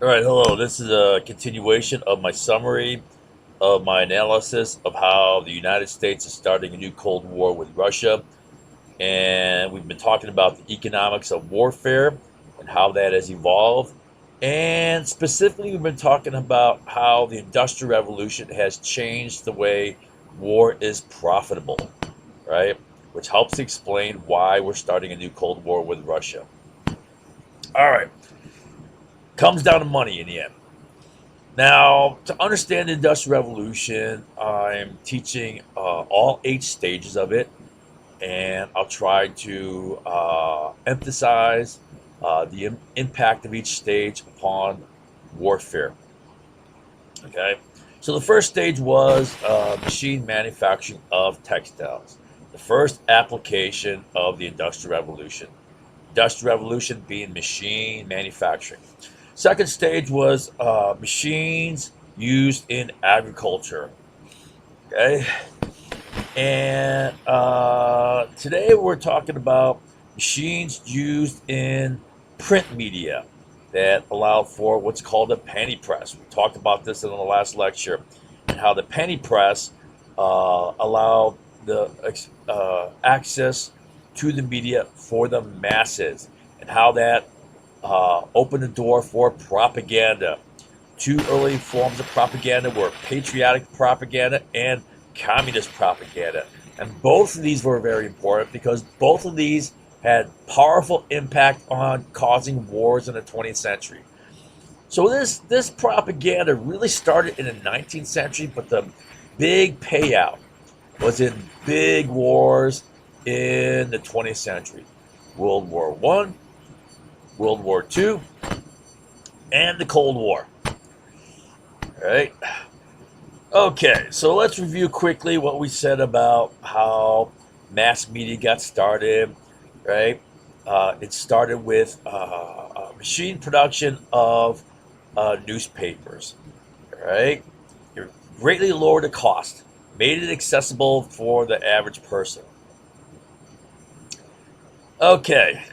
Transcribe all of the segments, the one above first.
All right, hello. This is a continuation of my summary of my analysis of how the United States is starting a new Cold War with Russia. And we've been talking about the economics of warfare and how that has evolved. And specifically, we've been talking about how the Industrial Revolution has changed the way war is profitable, right? Which helps explain why we're starting a new Cold War with Russia. All right, comes down to money in the end. Now, to understand the Industrial Revolution, I'm teaching all 8 stages of it, and I'll try to emphasize the impact of each stage upon warfare. Okay, so the first stage was machine manufacturing of textiles, the first application of the Industrial Revolution. Industrial Revolution being machine manufacturing. Second stage was machines used in agriculture. Okay, and today we're talking about machines used in print media that allowed for what's called a penny press. We talked about this in the last lecture, and how the penny press allowed the access to the media for the masses, and how that opened the door for propaganda. Two early forms of propaganda were patriotic propaganda and communist propaganda. And both of these were very important because both of these had powerful impact on causing wars in the 20th century. So this propaganda really started in the 19th century, but the big payout was in big wars in the 20th century. World War One, World War Two, and the Cold War. All right. Okay, so let's review quickly what we said about how mass media got started, right? It started with machine production of newspapers, right? It greatly lowered the cost, made it accessible for the average person. Okay,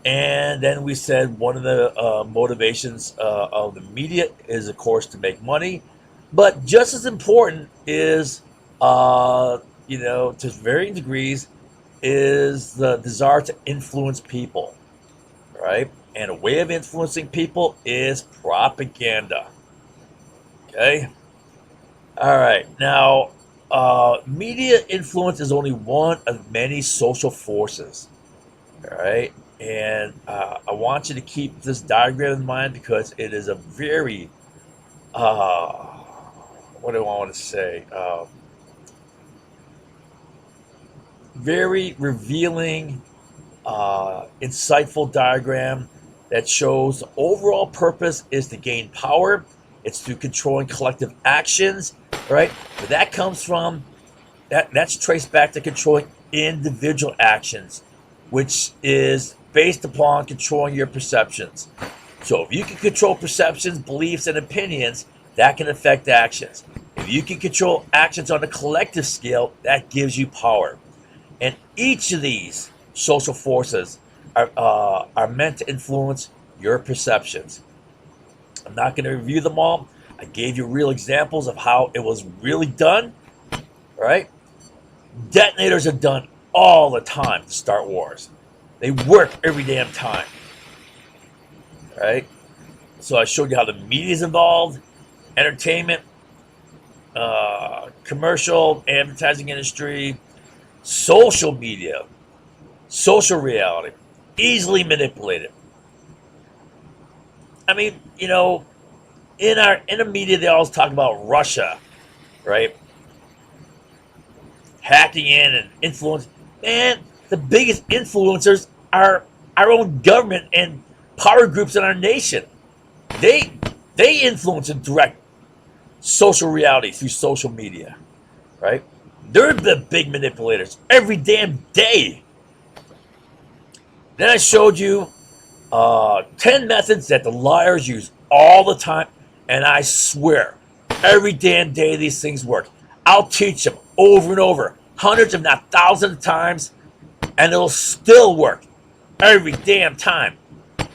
and then we said one of the motivations of the media is, of course, to make money. But just as important is, to varying degrees, is the desire to influence people, right? And a way of influencing people is propaganda. Okay? All right. Now, media influence is only one of many social forces. All right. And I want you to keep this diagram in mind because it is a very, what do I want to say? Very revealing, insightful diagram that shows the overall purpose is to gain power. It's through controlling collective actions, right? But that comes from that's traced back to controlling individual actions, which is based upon controlling your perceptions. So if you can control perceptions, beliefs, and opinions, that can affect actions. If you can control actions on a collective scale, that gives you power. And each of these social forces are meant to influence your perceptions. I'm not going to review them all. I gave you real examples of how it was really done, right? Detonators are done all the time to start wars. They work every damn time, right? So I showed you how the media is involved, entertainment, commercial, advertising industry, social media, social reality, easily manipulated. I mean, in the media they always talk about Russia, right? Hacking in and influence. Man, the biggest influencers are our own government and power groups in our nation. They they influence and direct social reality through social media, right? They're the big manipulators every damn day. Then I showed you 10 methods that the liars use all the time, and I swear, every damn day these things work. I'll teach them over and over, hundreds if not thousands of times, and it'll still work every damn time.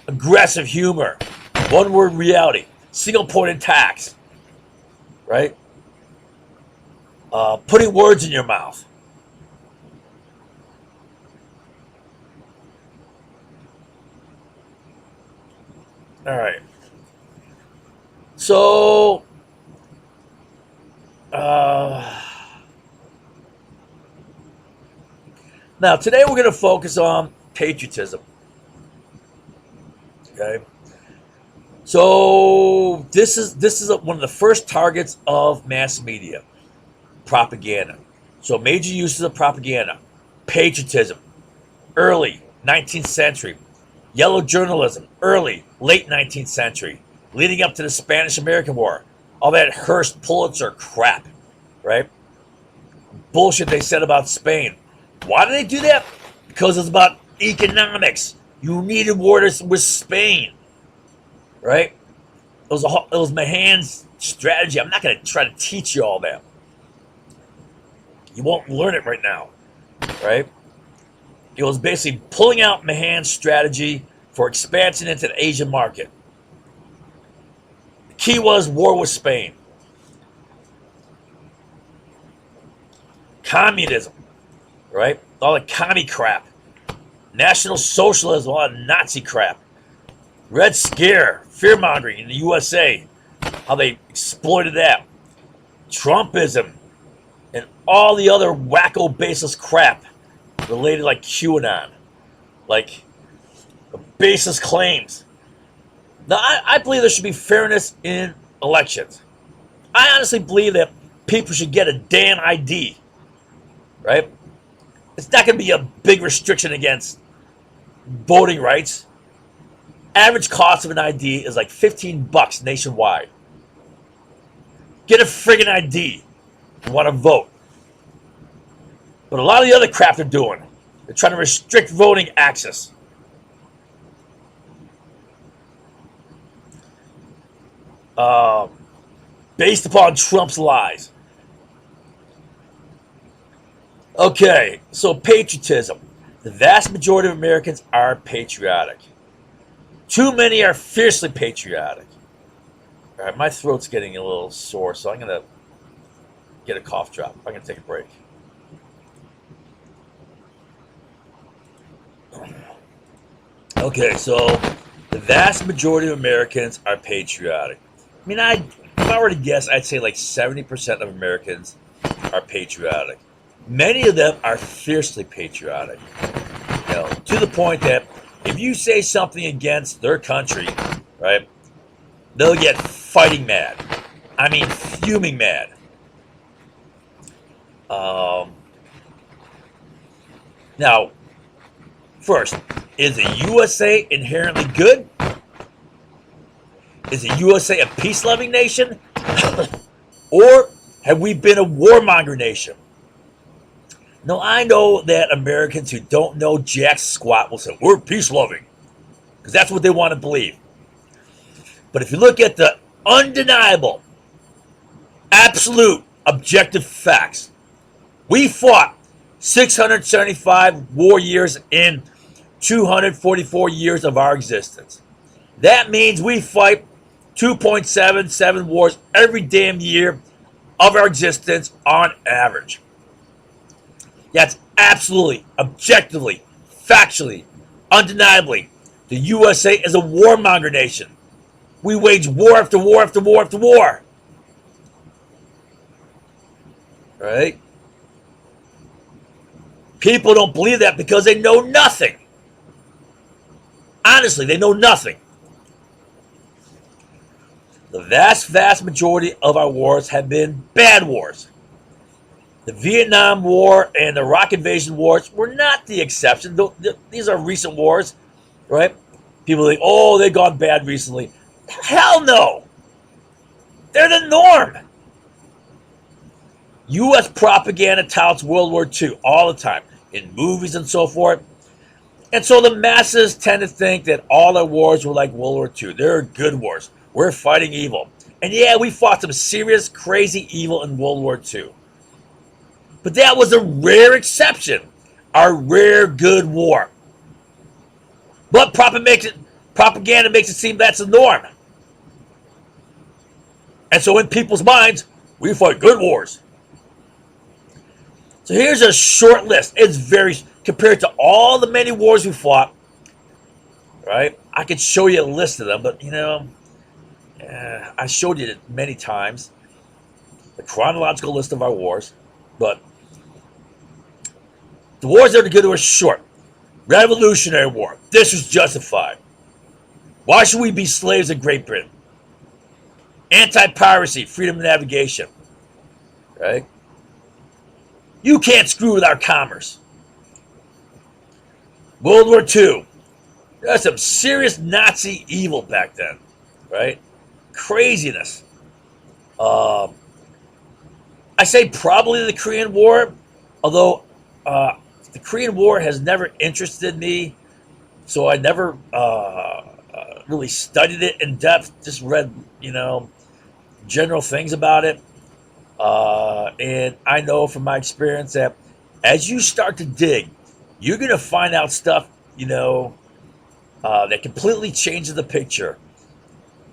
Aggressive humor, One word reality. Single point attacks. Right? Putting words in your mouth. All right. So, now today we're going to focus on patriotism. Okay. So this is one of the first targets of mass media, propaganda. So major uses of propaganda, patriotism, early 19th century, yellow journalism, early late 19th century, leading up to the Spanish-American War, all that Hearst Pulitzer crap, right? Bullshit they said about Spain. Why did they do that? Because it's about economics. You needed war with Spain, right? It was Mahan's strategy. I'm not going to try to teach you all that. You won't learn it right now, right? It was basically pulling out Mahan's strategy for expansion into the Asian market. The key was war with Spain. Communism, right? All the commie crap. National socialism, all that Nazi crap. Red Scare, fear-mongering in the USA, how they exploited that. Trumpism, and all the other wacko baseless crap related like QAnon, like baseless claims. Now, I believe there should be fairness in elections. I honestly believe that people should get a damn ID, right? It's not going to be a big restriction against voting rights. Average cost of an ID is like $15 nationwide. Get a friggin' ID if you want to vote. But a lot of the other crap they're doing, they're trying to restrict voting access. Based upon Trump's lies. Okay, so patriotism. The vast majority of Americans are patriotic. Too many are fiercely patriotic. All right, my throat's getting a little sore, so I'm going to get a cough drop. I'm going to take a break. Okay, so the vast majority of Americans are patriotic. I mean, if I were to guess, I'd say like 70% of Americans are patriotic. Many of them are fiercely patriotic. You know, to the point that if you say something against their country, right, they'll get fighting mad. I mean, fuming mad. Now, first, is the USA inherently good? Is the USA a peace-loving nation? Or have we been a warmonger nation? Now, I know that Americans who don't know jack squat will say, we're peace-loving, because that's what they want to believe. But if you look at the undeniable, absolute, objective facts, we fought 675 war years in 244 years of our existence. That means we fight 2.77 wars every damn year of our existence on average. That's absolutely, objectively, factually, undeniably. The USA is a warmonger nation. We wage war after war after war after war. Right? People don't believe that because they know nothing. Honestly, they know nothing. The vast, vast majority of our wars have been bad wars. The Vietnam War and the Iraq invasion wars were not the exception. These are recent wars, right? People think, oh, they've gone bad recently. Hell no. They're the norm. U.S. propaganda touts World War II all the time, in movies and so forth. And so the masses tend to think that all our wars were like World War II. They're good wars. We're fighting evil. And yeah, we fought some serious, crazy evil in World War II. But that was a rare exception. A rare good war. But propaganda makes it seem that's the norm. And so in people's minds, we fight good wars. So here's a short list. It's very, compared to all the many wars we fought, right? I could show you a list of them, but I showed you it many times. The chronological list of our wars. But the wars that are good were short. Revolutionary War. This was justified. Why should we be slaves of Great Britain? Anti-piracy, freedom of navigation. Right? You can't screw with our commerce. World War II. There's some serious Nazi evil back then. Right? Craziness. I say probably the Korean War, although the Korean War has never interested me, so I never really studied it in depth. Just read, general things about it. And I know from my experience that as you start to dig, you're going to find out stuff, that completely changes the picture.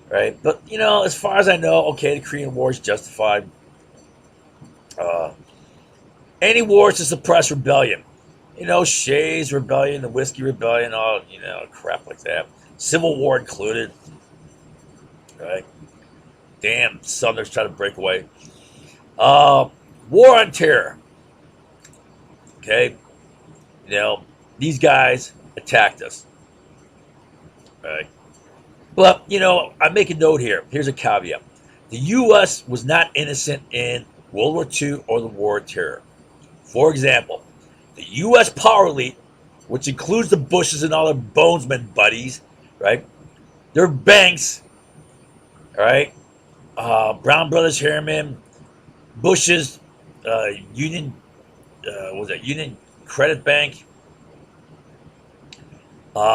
Right? But, as far as I know, okay, the Korean War is justified. Any wars to suppress rebellion. Shays Rebellion, the Whiskey Rebellion, all, crap like that. Civil War included. Right? Damn, Southerners try to break away. War on Terror. Okay? These guys attacked us. Right? But, I make a note here. Here's a caveat. The U.S. was not innocent in World War II or the War on Terror. For example, the U.S. power elite, which includes the Bushes and all their bonesmen buddies, right? Their banks, all right? Brown Brothers, Harriman, Bush's Union, Union Credit Bank,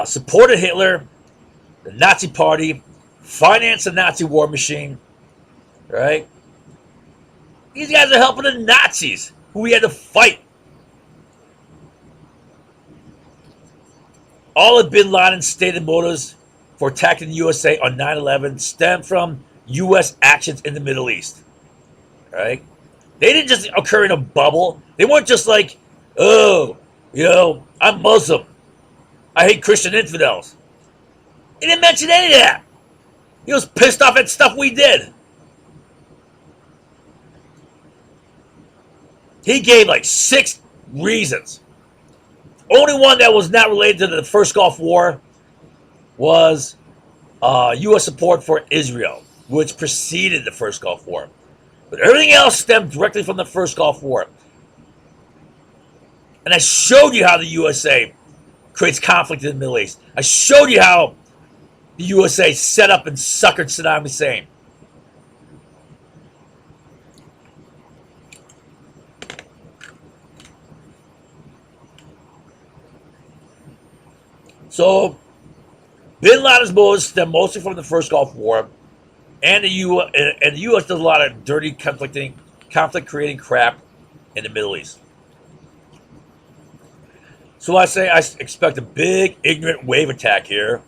supported Hitler, the Nazi Party, financed the Nazi war machine, right? These guys are helping the Nazis, who we had to fight. All of bin Laden's stated motives for attacking the USA on 9/11 stem from U.S. actions in the Middle East. Right? They didn't just occur in a bubble. They weren't just like, oh, I'm Muslim. I hate Christian infidels. He didn't mention any of that. He was pissed off at stuff we did. He gave like 6 reasons. Only one that was not related to the first Gulf War was U.S. support for Israel, which preceded the first Gulf War. But everything else stemmed directly from the first Gulf War. And I showed you how the USA creates conflict in the Middle East. I showed you how the USA set up and suckered Saddam Hussein. So, bin Laden's motives stem mostly from the first Gulf War, and the U.S. does a lot of dirty, conflict-creating crap in the Middle East. So I expect a big, ignorant wave attack here.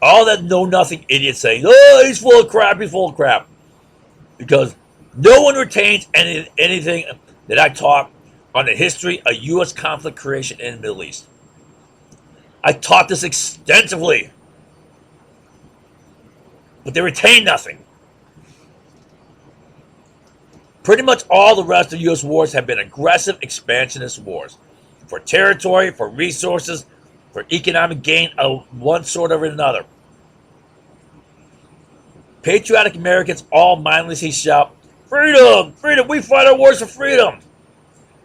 All that know-nothing idiots saying, oh, he's full of crap, because no one retains anything that I taught on the history of U.S. conflict creation in the Middle East. I taught this extensively, but they retain nothing. Pretty much all the rest of U.S. wars have been aggressive expansionist wars for territory, for resources, for economic gain of one sort or another. Patriotic Americans all mindlessly shout, freedom, freedom, we fight our wars for freedom.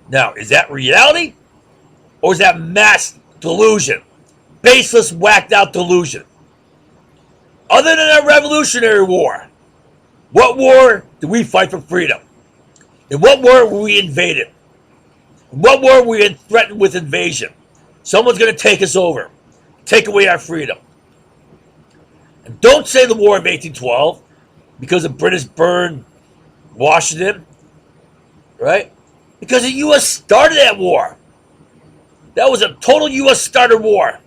Now, is that reality? Or is that mass delusion? Baseless, whacked out delusion. Other than a Revolutionary War, what war did we fight for freedom? In what war were we invaded? In what war were we threatened with invasion? Someone's going to take us over, take away our freedom. And don't say the War of 1812 because the British burned Washington, right? Because the U.S. started that war. That was a total U.S. started war.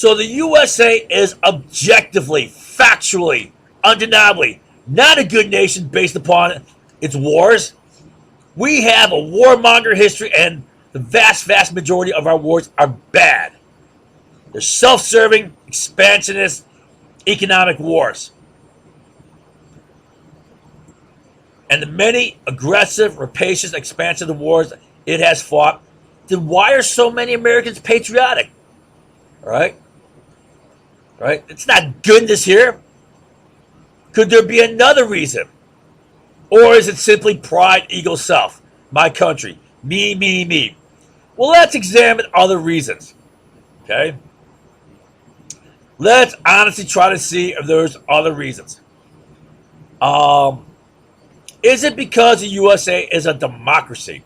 So the USA is objectively, factually, undeniably not a good nation based upon its wars. We have a warmonger history, and the vast, vast majority of our wars are bad. They're self-serving, expansionist, economic wars. And the many aggressive, rapacious, expansive wars it has fought, then why are so many Americans patriotic? Right? Right? It's not goodness here. Could there be another reason? Or is it simply pride, ego, self? My country. Me, me, me. Well, let's examine other reasons. Okay? Let's honestly try to see if there's other reasons. Is it because the USA is a democracy?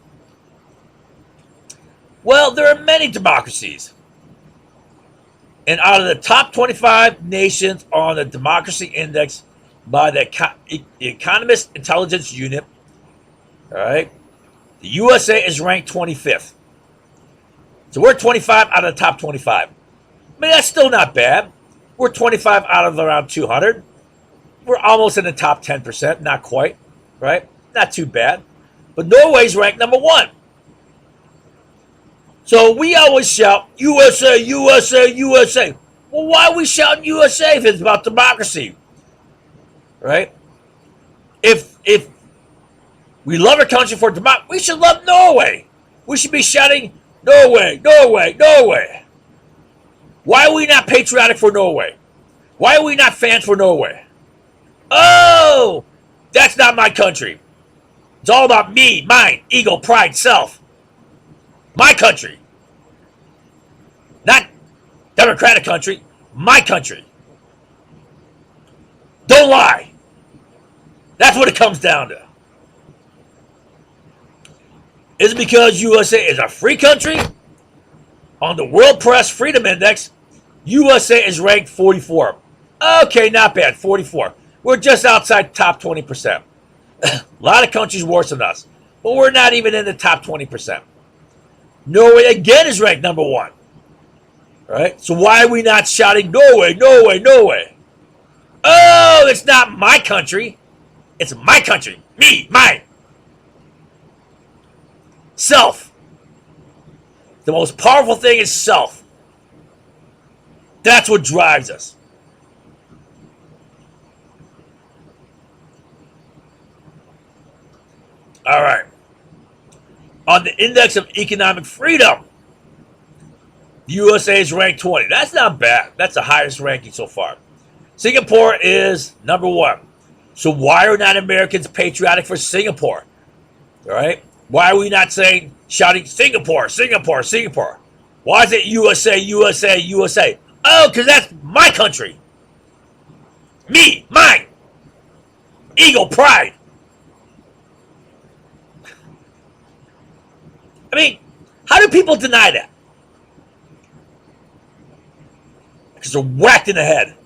Well, there are many democracies. And out of the top 25 nations on the Democracy Index by the Economist Intelligence Unit, all right, the USA is ranked 25th. So we're 25 out of the top 25. I mean, that's still not bad. We're 25 out of around 200. We're almost in the top 10%, not quite, right? Not too bad. But Norway's ranked number 1. So we always shout, USA, USA, USA. Well, why are we shouting USA if it's about democracy? Right? If we love our country for democracy, we should love Norway. We should be shouting, Norway, Norway, Norway. Why are we not patriotic for Norway? Why are we not fans for Norway? Oh, that's not my country. It's all about me, mine, ego, pride, self. My country. Not democratic country. My country. Don't lie. That's what it comes down to. Is it because USA is a free country? On the World Press Freedom Index, USA is ranked 44. Okay, not bad, 44. We're just outside top 20%. A lot of countries worse than us, but we're not even in the top 20%. Norway again is ranked number 1. Right? So why are we not shouting Norway, Norway, Norway? Oh, it's not my country. It's my country. Me, mine. Self. The most powerful thing is self. That's what drives us. All right. On the Index of Economic Freedom, the USA is ranked 20. That's not bad. That's the highest ranking so far. Singapore is number 1. So why are not Americans patriotic for Singapore? All right. Why are we not shouting Singapore, Singapore, Singapore? Why is it USA, USA, USA? Oh, because that's my country. Me, mine. Ego, pride. I mean, how do people deny that? Because they're whacked in the head.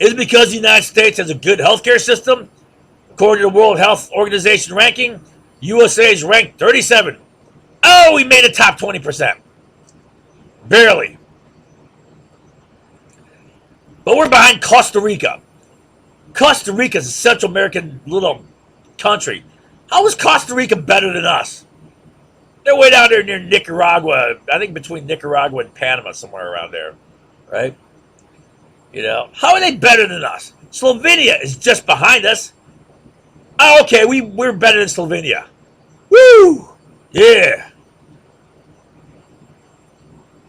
Is it because the United States has a good healthcare system? According to the World Health Organization ranking, USA is ranked 37. Oh, we made the top 20%. Barely. But we're behind Costa Rica. Costa Rica is a Central American little country. How is Costa Rica better than us? They're way down there near Nicaragua. I think between Nicaragua and Panama, somewhere around there. Right? You know, how are they better than us? Slovenia is just behind us. Oh, okay, we're better than Slovenia. Woo! Yeah.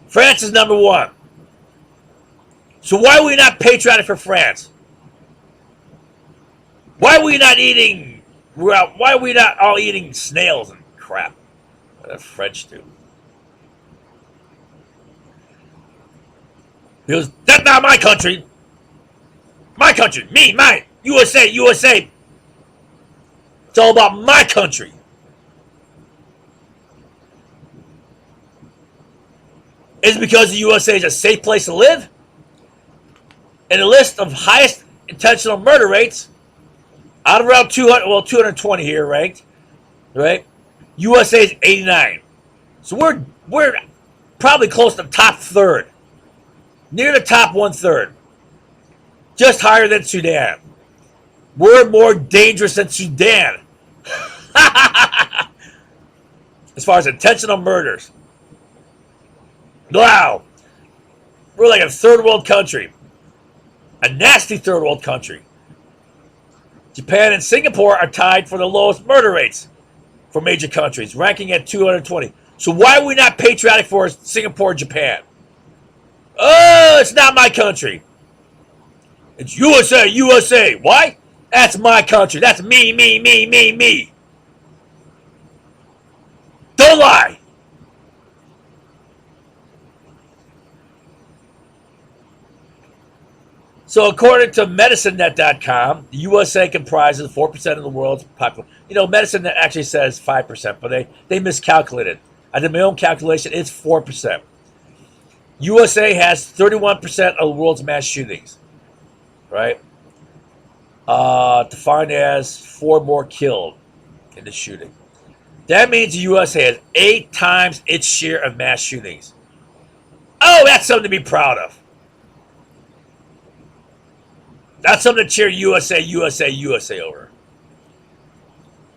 France is number 1. So why are we not patriotic for France? Why are we not eating... Why are we not all eating snails and crap? The French do. Because that's not my country. My country. Me, mine. USA, USA. It's all about my country. Is it because the USA is a safe place to live? In a list of highest intentional murder rates, out of around 220 here ranked, right? USA is 89. So we're probably close to the top third, near the top 1/3, just higher than Sudan. We're more dangerous than Sudan as far as intentional murders. Wow, we're like a third world country, a nasty third world country. Japan and Singapore are tied for the lowest murder rates for major countries, ranking at 220. So why are we not patriotic for Singapore and Japan? Oh, it's not my country. It's USA, USA. Why? That's my country. That's me, me, me, me, me. Don't lie. So according to MedicineNet.com, the USA comprises 4% of the world's population. You know, MedicineNet actually says 5%, but they miscalculated. I did my own calculation. It's 4%. USA has 31% of the world's mass shootings, right? Defined as 4 more killed in the shooting. That means the USA has 8 times its share of mass shootings. Oh, that's something to be proud of. That's something to cheer USA, USA, USA over.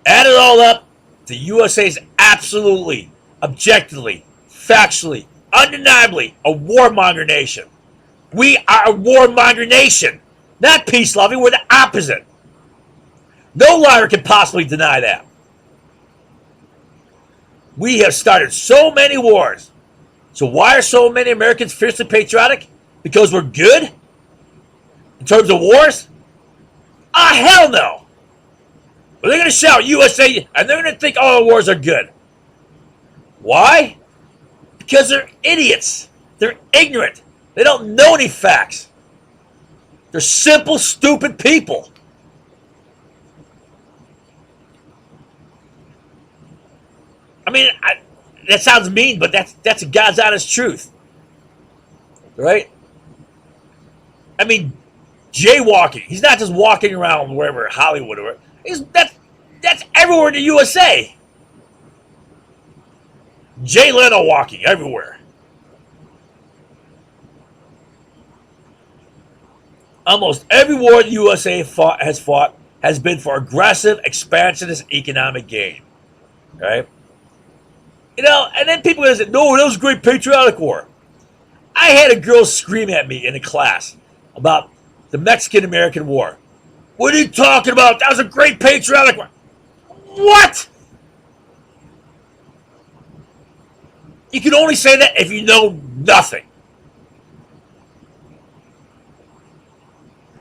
Add it all up, the USA is absolutely, objectively, factually, undeniably a warmonger nation. We are a warmonger nation, not peace-loving. We're the opposite. No liar can possibly deny that. We have started so many wars. So why are so many Americans fiercely patriotic? Because we're good? In terms of wars? Ah, hell no. But they're going to shout USA, and they're going to think all wars are good. Why? Because they're idiots. They're ignorant. They don't know any facts. They're simple, stupid people. I mean, that sounds mean, but that's God's honest truth. Right? I mean, jaywalking. He's not just walking around wherever, Hollywood or whatever. That's everywhere in the USA. Jay Leno walking everywhere. Almost every war the USA has been for aggressive, expansionist economic gain. Right? You know, and then people say, no, that was a great patriotic war. I had a girl scream at me in a class about the Mexican-American War. What are you talking about? That was a great patriotic war. What? You can only say that if you know nothing.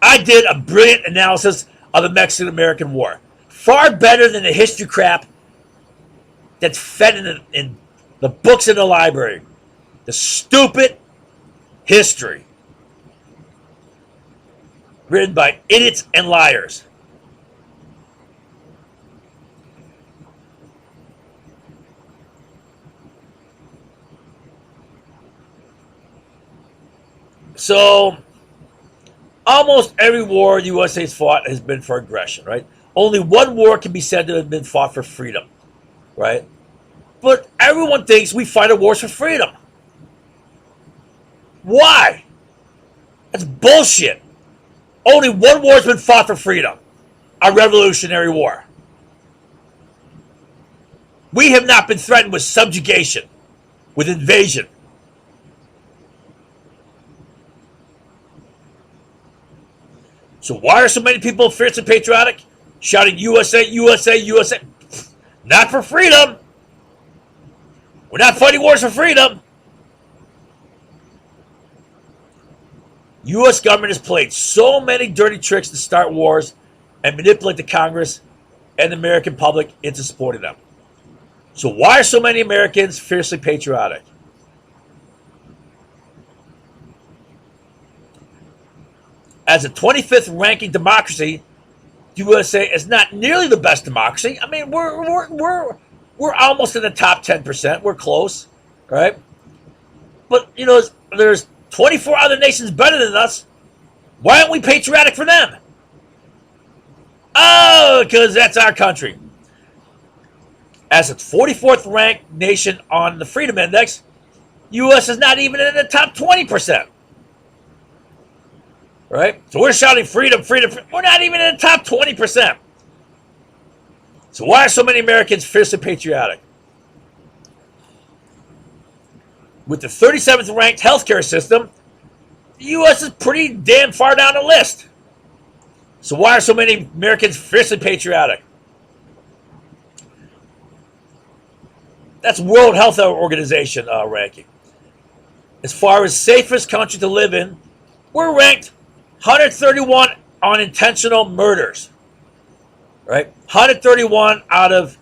I did a brilliant analysis of the Mexican-American War. Far better than the history crap that's fed in the books in the library. The stupid history. Written by idiots and liars. So, almost every war the USA has fought has been for aggression, right? Only one war can be said to have been fought for freedom, right? But everyone thinks we fight our wars for freedom. Why? That's bullshit. Only one war has been fought for freedom. A Revolutionary War. We have not been threatened with subjugation, with invasion. So why are so many people fiercely patriotic, shouting USA, USA, USA? Not for freedom. We're not fighting wars for freedom. U.S. government has played so many dirty tricks to start wars and manipulate the Congress and the American public into supporting them. So why are so many Americans fiercely patriotic? As a 25th ranking democracy, the USA is not nearly the best democracy. I mean, we're almost in the top 10%. We're close, right? But you know, there's 24 other nations better than us. Why aren't we patriotic for them? Oh, because that's our country. As a 44th ranked nation on the Freedom Index, U.S. is not even in the top 20%. Right? So we're shouting freedom, freedom, freedom. We're not even in the top 20%. So why are so many Americans fiercely patriotic? With the 37th ranked healthcare system, the U.S. is pretty damn far down the list. So why are so many Americans fiercely patriotic? That's World Health Organization ranking. As far as safest country to live in, we're ranked 131 on intentional murders. Right? 131 out of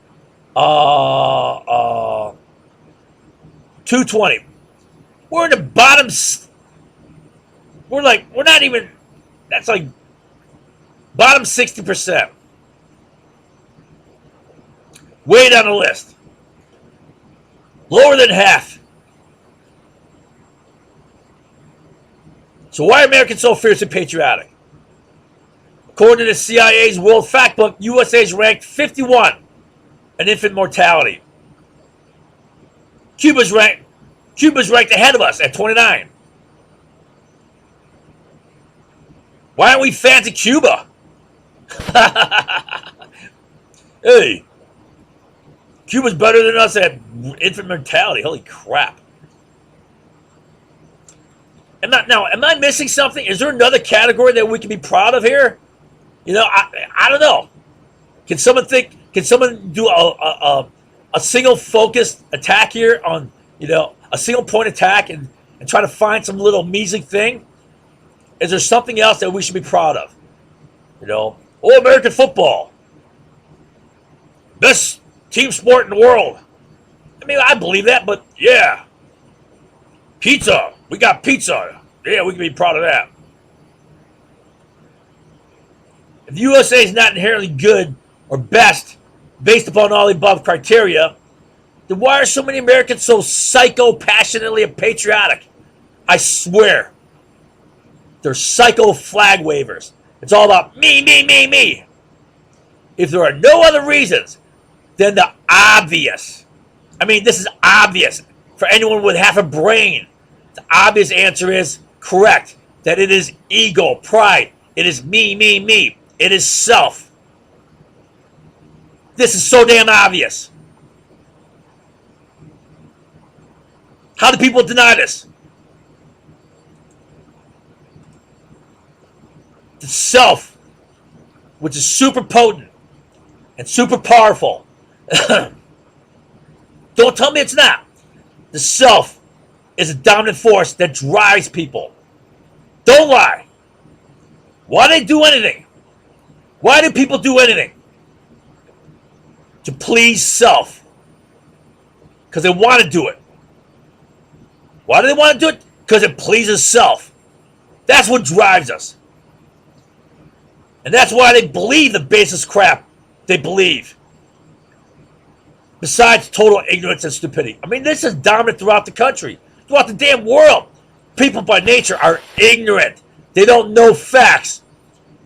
220. We're in the bottom. We're not even. That's like bottom 60%. Way down the list. Lower than half. So why are Americans so fiercely patriotic? According to the CIA's World Factbook, USA is ranked 51 in infant mortality. Cuba's ranked ahead of us at 29. Why aren't we fans of Cuba? Hey, Cuba's better than us at infant mortality. Holy crap. Am I missing something? Is there another category that we can be proud of here? I don't know. Can someone do a single focused attack here on, a single point attack and try to find some little measly thing? Is there something else that we should be proud of? American football. Best team sport in the world. I mean, I believe that, but yeah. Pizza. We got pizza. Yeah, we can be proud of that. If the USA is not inherently good or best based upon all the above criteria, then why are so many Americans so psycho-passionately patriotic? I swear. They're psycho flag wavers. It's all about me, me, me, me. If there are no other reasons than the obvious, I mean, this is obvious for anyone with half a brain. The obvious answer is correct, that it is ego, pride. It is me, me, me. It is self. This is so damn obvious. How do people deny this? The self, which is super potent and super powerful. Don't tell me it's not. The self is a dominant force that drives people. Don't lie. Why do they do anything? Why do people do anything? To please self. Because they want to do it. Why do they want to do it? Because it pleases self. That's what drives us. And that's why they believe the basest crap they believe. Besides total ignorance and stupidity. I mean, this is dominant throughout the country. Throughout the damn world. People by nature are ignorant. They don't know facts.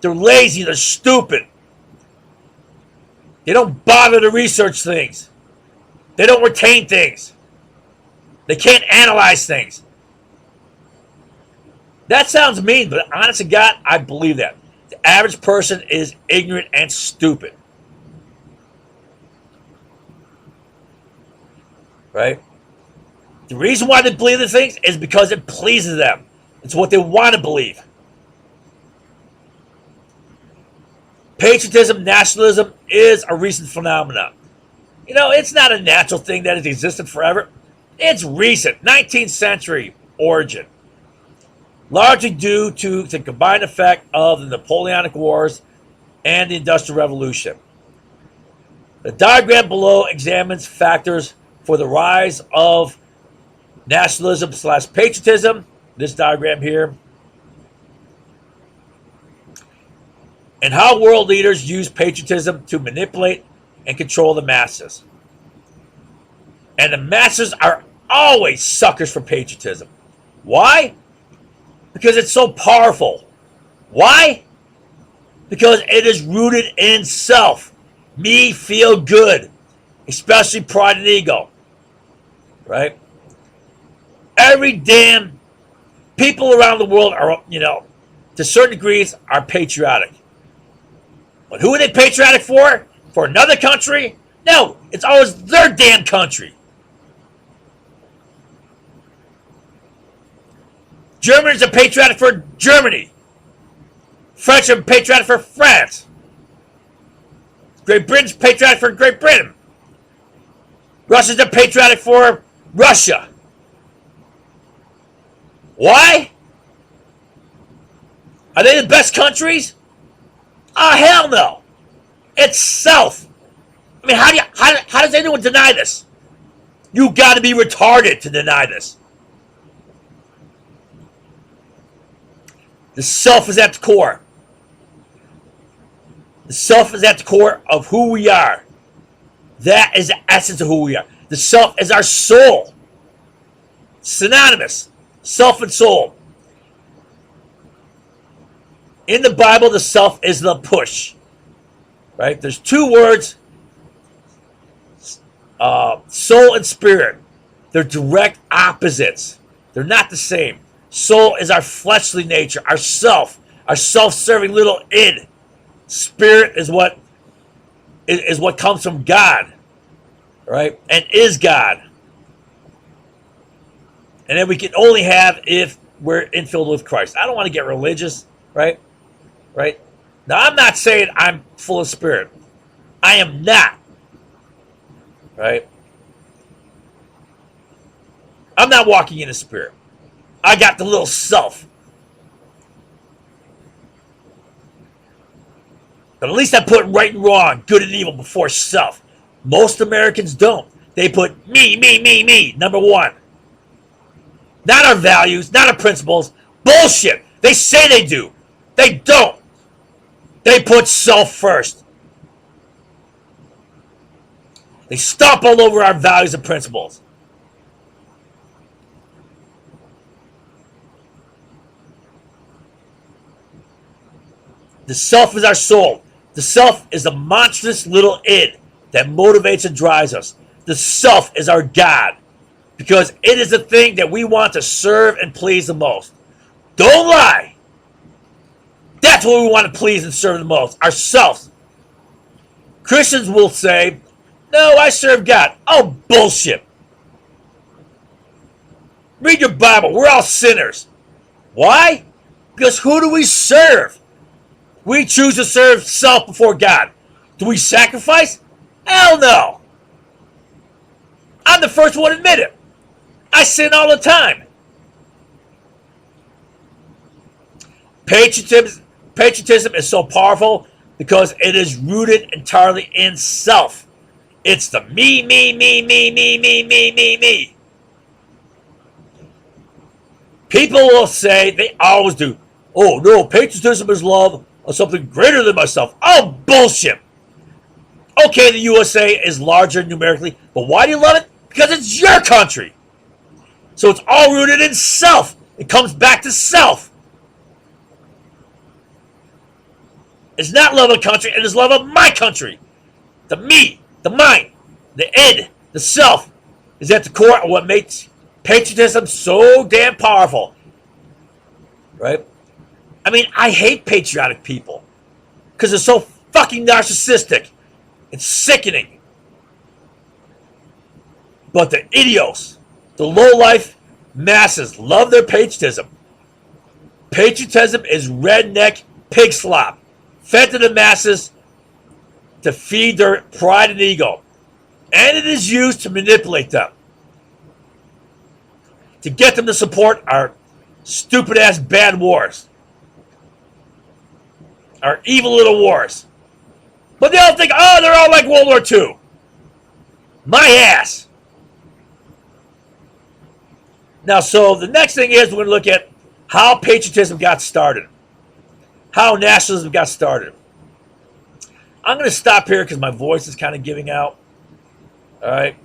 They're lazy. They're stupid. They don't bother to research things. They don't retain things. They can't analyze things. That sounds mean, but honest to God, I believe that. The average person is ignorant and stupid. Right? The reason why they believe the things is because it pleases them. It's what they want to believe. Patriotism, nationalism is a recent phenomenon. It's not a natural thing that has existed forever. It's recent, 19th century origin. Largely due to the combined effect of the Napoleonic Wars and the Industrial Revolution. The diagram below examines factors for the rise of nationalism/patriotism, this diagram here, and how world leaders use patriotism to manipulate and control the masses. And the masses are always suckers for patriotism. Why? Because it's so powerful. Why? Because it is rooted in self. Me feel good. Especially pride and ego. Right? every damn people around the world are, to certain degrees, are patriotic. But who are they patriotic for? For another country? No, it's always their damn country. Germans are patriotic for Germany. French are patriotic for France. Great Britain's patriotic for Great Britain. Russians are patriotic for Russia. Why? Are they the best countries? Oh, hell no. It's self. I mean, how does anyone deny this? You got to be retarded to deny this. The self is at the core. The self is at the core of who we are. That is the essence of who we are. The self is our soul. Synonymous. Self and soul. In the Bible, the self is the push. Right? There's two words. Soul and spirit. They're direct opposites. They're not the same. Soul is our fleshly nature, our self-serving little id. Spirit is what comes from God, right? And is God. And then we can only have if we're infilled with Christ. I don't want to get religious, right? Right? Now, I'm not saying I'm full of spirit. I am not. Right? I'm not walking in the spirit. I got the little self. But at least I put right and wrong, good and evil before self. Most Americans don't. They put me, number one. Not our values, not our principles. Bullshit. They say they do. They don't. They put self first. They stomp all over our values and principles. The self is our soul. The self is a monstrous little id that motivates and drives us. The self is our God because it is the thing that we want to serve and please the most. Don't lie. That's what we want to please and serve the most, ourselves. Christians will say, no, I serve God. Oh, bullshit. Read your Bible. We're all sinners. Why? Because who do we serve? We choose to serve self before God. Do we sacrifice? Hell no. I'm the first one to admit it. I sin all the time. Patriotism is so powerful because it is rooted entirely in self. It's the me. People will say, they always do, oh no, patriotism is love of something greater than myself. Oh, bullshit. Okay, the USA is larger numerically, but why do you love it? Because it's your country. So it's all rooted in self. It comes back to self. It's not love of country, it is love of my country. The me, the mine, the id, the self is at the core of what makes patriotism so damn powerful. Right? I mean, I hate patriotic people because they're so fucking narcissistic. It's sickening. But the idiots, the low-life masses love their patriotism. Patriotism is redneck pig slop, fed to the masses to feed their pride and ego. And it is used to manipulate them. To get them to support our stupid-ass bad wars. Our evil little wars. But they all think, oh, they're all like World War II. My ass. Now, so the next thing is we're going to look at how patriotism got started. How nationalism got started. I'm going to stop here because my voice is kind of giving out. All right.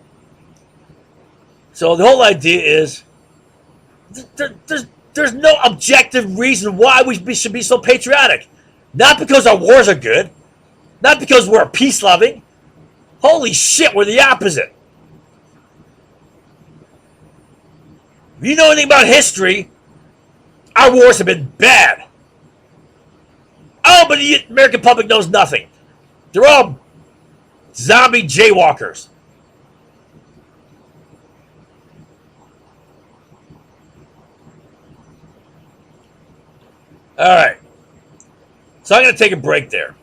So the whole idea is there's no objective reason why we should be so patriotic. Not because our wars are good. Not because we're peace-loving. Holy shit, we're the opposite. If you know anything about history, our wars have been bad. Oh, but the American public knows nothing. They're all zombie jaywalkers. All right. So I'm going to take a break there.